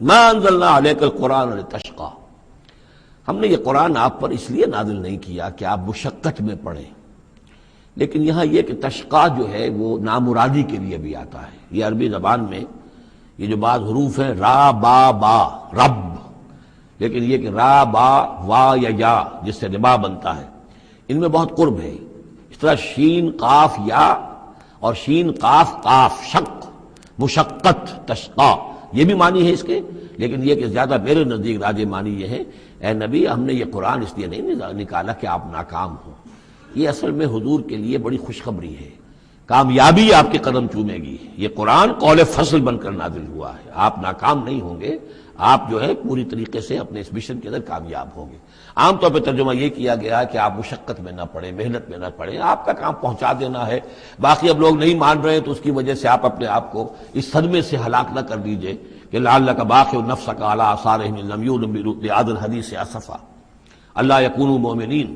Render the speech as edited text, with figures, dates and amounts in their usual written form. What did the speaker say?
ما انزلنا علیک القرآن لتشقی، ہم نے یہ قرآن آپ پر اس لیے نازل نہیں کیا کہ آپ مشقت میں پڑھیں، لیکن یہاں یہ کہ تشقا جو ہے وہ نامرادی کے لیے بھی آتا ہے۔ یہ عربی زبان میں یہ جو بعض حروف ہیں را با با رب، لیکن یہ کہ را با وا یا یا جس سے ربا بنتا ہے، ان میں بہت قرب ہے۔ اس طرح شین قاف یا اور شین قاف قاف شق، مشقت تشقا، یہ بھی معنی ہے اس کے، لیکن یہ کہ زیادہ میرے نزدیک راجح معنی یہ ہے، اے نبی ہم نے یہ قرآن اس لیے نہیں نکالا کہ آپ ناکام ہوں، یہ اصل میں حضور کے لیے بڑی خوشخبری ہے، کامیابی آپ کے قدم چومے گی۔ یہ قرآن قول فصل بن کر نازل ہوا ہے، آپ ناکام نہیں ہوں گے، آپ جو ہے پوری طریقے سے اپنے اس مشن کے اندر کامیاب ہوں گے۔ عام طور پہ ترجمہ یہ کیا گیا ہے کہ آپ مشقت میں نہ پڑیں، محنت میں نہ پڑیں، آپ کا کام پہنچا دینا ہے، باقی اب لوگ نہیں مان رہے ہیں تو اس کی وجہ سے آپ اپنے آپ کو اس صدمے سے ہلاک نہ کر دیجئے کہ لعلک باخع نفسک علی آثارہم ان لم یؤمنوا بہذا الحدیث اسفا الا یکونوا مؤمنین۔